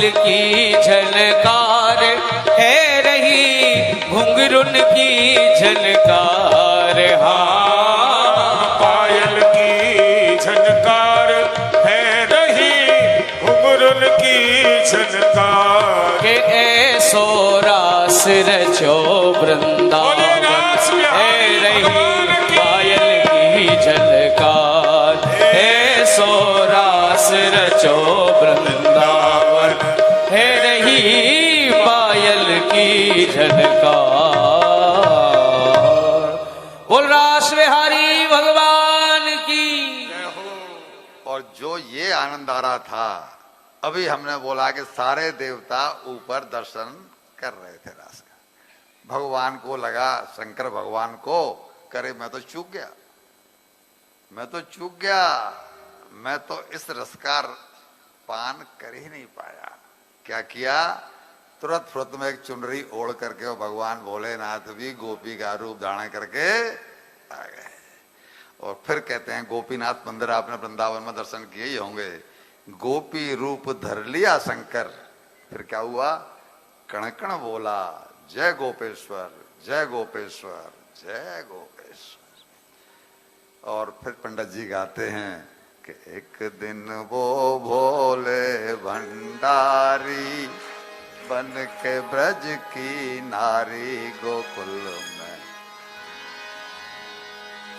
पायल की झनकार है रही, घुंघरुन की झनकार। हाँ, पायल की झनकार है रही, घुंघरुन की झनकार। के ऐसो रास रचो वृंदावन है रही, पायल की झनकार। ऐसो रास रचो वृंदावन है रही, पायल की झनकार। बोल रास बिहारी भगवान की। और जो ये आनंद आ रहा था, अभी हमने बोला कि सारे देवता ऊपर दर्शन कर रहे थे रास का। भगवान को लगा, शंकर भगवान को करे मैं तो चूक गया, मैं तो चूक गया, मैं तो इस रस का पान कर ही नहीं पाया। क्या किया? तुरंत फुरत में एक चुनरी ओढ़ करके वो भगवान भोलेनाथ भी गोपी का रूप धारण करके आ गए। और फिर कहते हैं गोपीनाथ मंदिर आपने वृंदावन में दर्शन किए ही होंगे। गोपी रूप धर लिया शंकर, फिर क्या हुआ? कण कण बोला जय गोपेश्वर, जय गोपेश्वर, जय गोपेश्वर। और फिर पंडित जी गाते हैं कि एक दिन वो भोले भंडारी बन के ब्रज की नारी गोकुल में।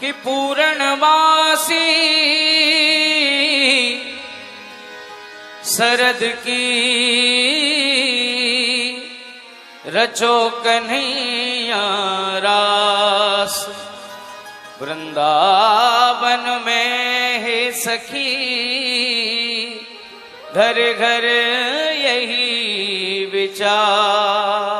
कि पूरणवासी शरद की रचो कन्हैया रास। वृंदावन में है सखी घर घर यही विचार।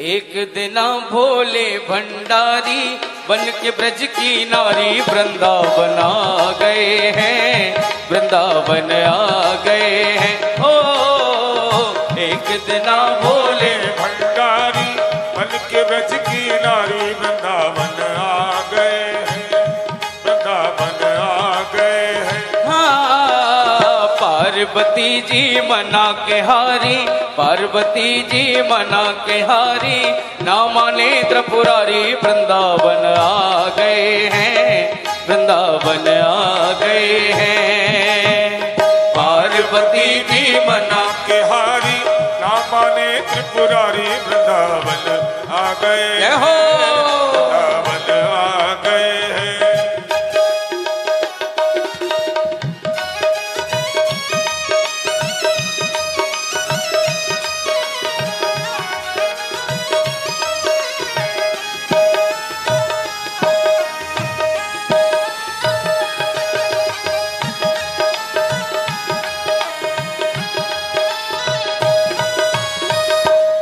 एक दिन भोले भंडारी बन के ब्रज की नारी वृंदावन आ गए हैं, वृंदावन आ गए हैं। ओ एक दिन भोले भंडारी बन के ब्रज की नारी वृंदावन आ गए हैं, वृंदावन आ गए हैं। हाँ, पार्वती जी मना के हारी, पार्वती जी मना के हारी, ना माने त्रिपुरारी वृंदावन आ गए हैं, वृंदावन आ गए हैं। पार्वती जी मना के हारी ना माने त्रिपुरारी वृंदावन आ गए हो। वृंदावन आ गए हैं।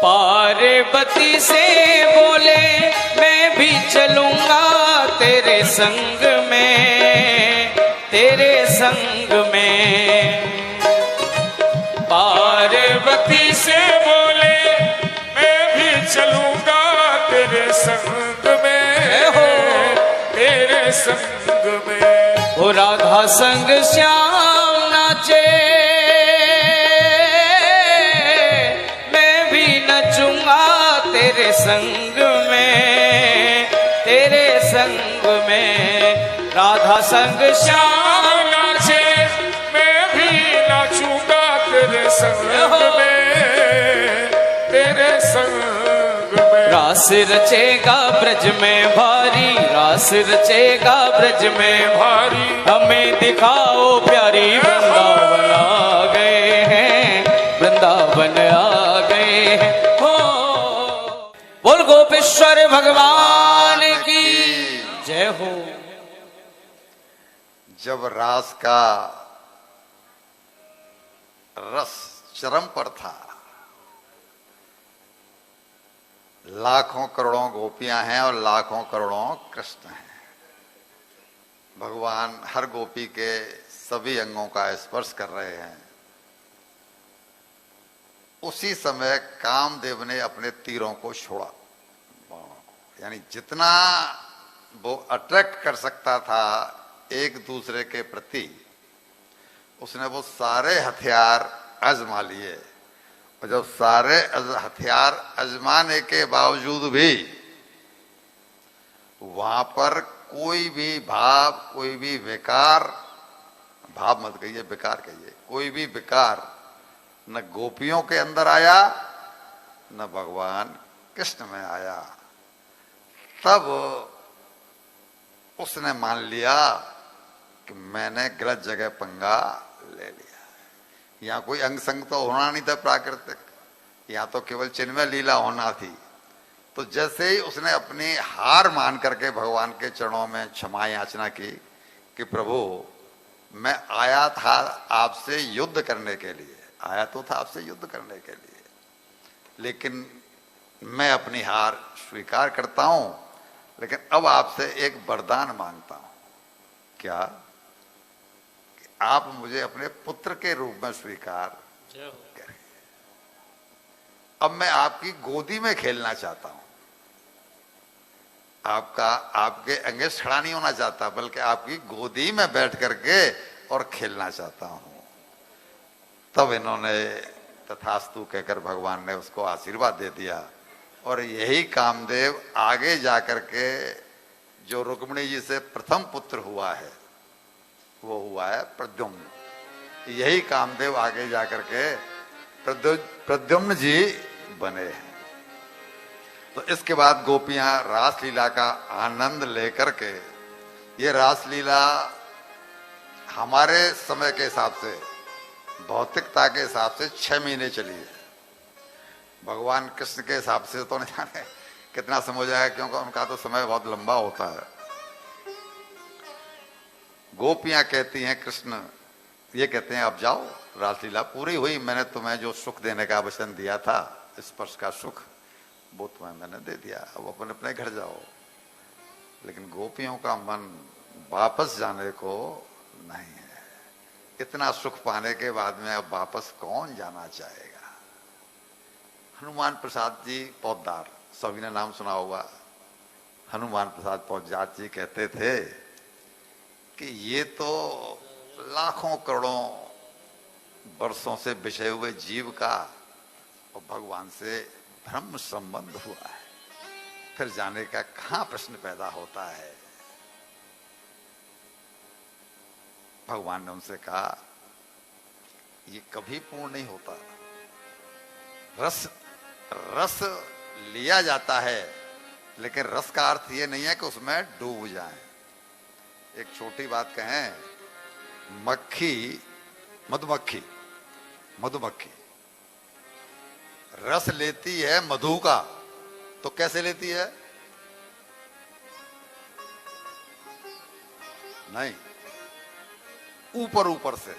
पार्वती से बोले मैं भी चलूंगा तेरे संग में, तेरे संग में। पार्वती से बोले मैं भी चलूंगा तेरे संग में, हो तेरे संग में। हो राधा संग श्याम नाचे, तेरे संग में, तेरे संग में। राधा संग श्याम नाचे मैं भी नाचूंगा तेरे संग में, तेरे संग में। रास रचेगा ब्रज में भारी, रास रचेगा ब्रज में भारी। हमें दिखाओ प्यारी वृंदावन आ गए हैं, वृंदावन आ गए हैं। बोल गोपेश्वर भगवान की जय हो। जब रास का रस चरम पर था, लाखों करोड़ों गोपियां हैं और लाखों करोड़ों कृष्ण हैं। भगवान हर गोपी के सभी अंगों का स्पर्श कर रहे हैं। उसी समय कामदेव ने अपने तीरों को छोड़ा, यानी जितना वो अट्रैक्ट कर सकता था एक दूसरे के प्रति, उसने वो सारे हथियार आजमा लिए, और जब सारे हथियार आजमाने के बावजूद भी वहां पर कोई भी भाव, कोई भी विकार, भाव मत कहिए, विकार कहिए, कोई भी विकार न गोपियों के अंदर आया न भगवान कृष्ण में आया। तब उसने मान लिया कि मैंने गलत जगह पंगा ले लिया। यहां कोई अंग संग तो होना नहीं था प्राकृतिक, यहां तो केवल चिन्मय लीला होना थी। तो जैसे ही उसने अपनी हार मान करके भगवान के चरणों में क्षमा याचना की कि प्रभु मैं आया था आपसे युद्ध करने के लिए, आया तो था आपसे युद्ध करने के लिए, लेकिन मैं अपनी हार स्वीकार करता हूं, लेकिन अब आपसे एक वरदान मांगता हूं। क्या? कि आप मुझे अपने पुत्र के रूप में स्वीकार करें। अब मैं आपकी गोदी में खेलना चाहता हूं, आपके अंगेज खड़ा नहीं होना चाहता, बल्कि आपकी गोदी में बैठ करके और खेलना चाहता हूं। तब इन्होंने तथास्तु कहकर भगवान ने उसको आशीर्वाद दे दिया। और यही कामदेव आगे जाकर के जो रुक्मिणी जी से प्रथम पुत्र हुआ है वो हुआ है प्रद्युम्न। यही कामदेव आगे जाकर के प्रद्युम्न जी बने हैं। तो इसके बाद गोपियां रासलीला का आनंद लेकर के, ये रासलीला हमारे समय के हिसाब से, भौतिकता के हिसाब से 6 महीने चली है। भगवान कृष्ण के हिसाब से तो नहीं जाने कितना समय हो जाएगा, क्योंकि उनका तो समय बहुत लंबा होता है। गोपियां कहती हैं, कृष्ण ये कहते हैं अब जाओ, रासलीला पूरी हुई, मैंने तुम्हें जो सुख देने का वचन दिया था, स्पर्श का सुख, वो तुम्हें मैंने दे दिया, अब अपने अपने घर जाओ। लेकिन गोपियों का मन वापस जाने को नहीं है। इतना सुख पाने के बाद में अब वापस कौन जाना चाहेगा। हनुमान प्रसाद जी पौधार, सभी ने नाम सुना होगा। हनुमान प्रसाद पौधार जी कहते थे कि ये तो लाखों करोड़ों वर्षों से बिछे हुए जीव का और भगवान से ब्रह्म संबंध हुआ है, फिर जाने का कहां प्रश्न पैदा होता है। भगवान ने उनसे कहा ये कभी पूर्ण नहीं होता। रस लिया जाता है, लेकिन रस का अर्थ ये नहीं है कि उसमें डूब जाएं। एक छोटी बात कहें, मधुमक्खी रस लेती है मधु का, तो कैसे लेती है? नहीं, ऊपर से।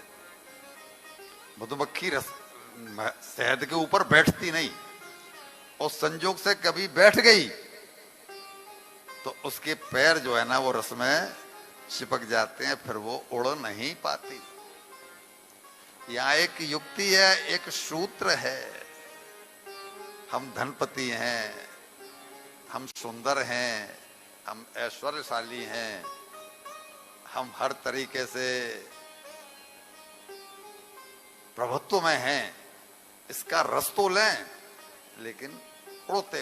मधुमक्खी रस शहद के ऊपर बैठती नहीं, और संजोग से कभी बैठ गई तो उसके पैर जो है ना वो रस में चिपक जाते हैं, फिर वो उड़ नहीं पाती। यहां एक युक्ति है, एक सूत्र है। हम धनपति हैं, हम सुंदर हैं, हम ऐश्वर्यशाली हैं, हम हर तरीके से प्रभुत्व में हैं, इसका रस तो लें, लेकिन उड़ते